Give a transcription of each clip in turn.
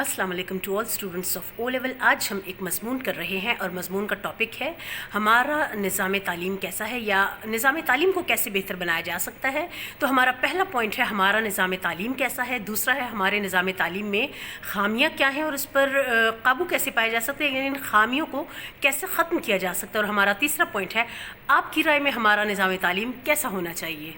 السلام علیکم to all students of O level. آج ہم ایک مضمون کر رہے ہیں اور مضمون کا ٹاپک ہے ہمارا نظام تعلیم کیسا ہے یا نظام تعلیم کو کیسے بہتر بنایا جا سکتا ہے. تو ہمارا پہلا پوائنٹ ہے ہمارا نظام تعلیم کیسا ہے. دوسرا ہے ہمارے نظام تعلیم میں خامیاں کیا ہیں اور اس پر قابو کیسے پایا جا سکتا ہے، یعنی ان خامیوں کو کیسے ختم کیا جا سکتا ہے. اور ہمارا تیسرا پوائنٹ ہے آپ کی رائے میں ہمارا نظام تعلیم کیسا ہونا چاہیے.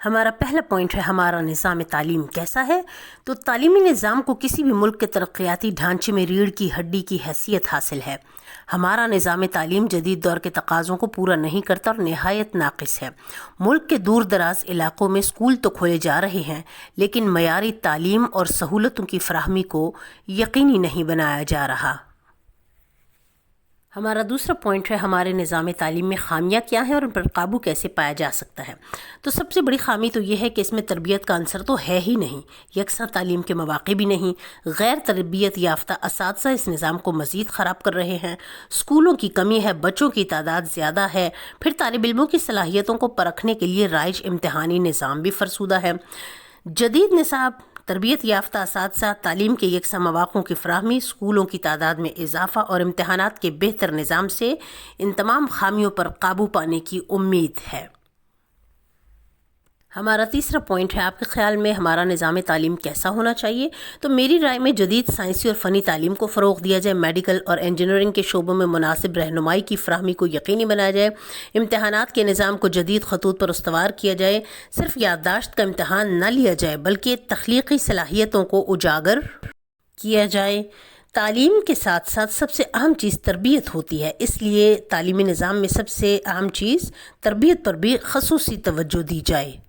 ہمارا پہلا پوائنٹ ہے ہمارا نظام تعلیم کیسا ہے. تو تعلیمی نظام کو کسی بھی ملک کے ترقیاتی ڈھانچے میں ریڑھ کی ہڈی کی حیثیت حاصل ہے. ہمارا نظام تعلیم جدید دور کے تقاضوں کو پورا نہیں کرتا اور نہایت ناقص ہے. ملک کے دور دراز علاقوں میں اسکول تو کھولے جا رہے ہیں لیکن معیاری تعلیم اور سہولتوں کی فراہمی کو یقینی نہیں بنایا جا رہا. ہمارا دوسرا پوائنٹ ہے ہمارے نظام تعلیم میں خامیاں کیا ہیں اور ان پر قابو کیسے پایا جا سکتا ہے. تو سب سے بڑی خامی تو یہ ہے کہ اس میں تربیت کا عنصر تو ہے ہی نہیں، یکساں تعلیم کے مواقع بھی نہیں. غیر تربیت یافتہ اساتذہ اس نظام کو مزید خراب کر رہے ہیں. اسکولوں کی کمی ہے، بچوں کی تعداد زیادہ ہے، پھر طالب علموں کی صلاحیتوں کو پرکھنے کے لیے رائج امتحانی نظام بھی فرسودہ ہے. جدید نصاب، تربیت یافتہ اساتذہ، تعلیم کے یکساں مواقعوں کی فراہمی، اسکولوں کی تعداد میں اضافہ اور امتحانات کے بہتر نظام سے ان تمام خامیوں پر قابو پانے کی امید ہے. ہمارا تیسرا پوائنٹ ہے آپ کے خیال میں ہمارا نظام تعلیم کیسا ہونا چاہیے. تو میری رائے میں جدید سائنسی اور فنی تعلیم کو فروغ دیا جائے، میڈیکل اور انجینئرنگ کے شعبوں میں مناسب رہنمائی کی فراہمی کو یقینی بنایا جائے، امتحانات کے نظام کو جدید خطوط پر استوار کیا جائے، صرف یادداشت کا امتحان نہ لیا جائے بلکہ تخلیقی صلاحیتوں کو اجاگر کیا جائے. تعلیم کے ساتھ ساتھ سب سے اہم چیز تربیت ہوتی ہے، اس لیے تعلیمی نظام میں سب سے اہم چیز تربیت پر بھی خصوصی توجہ دی جائے.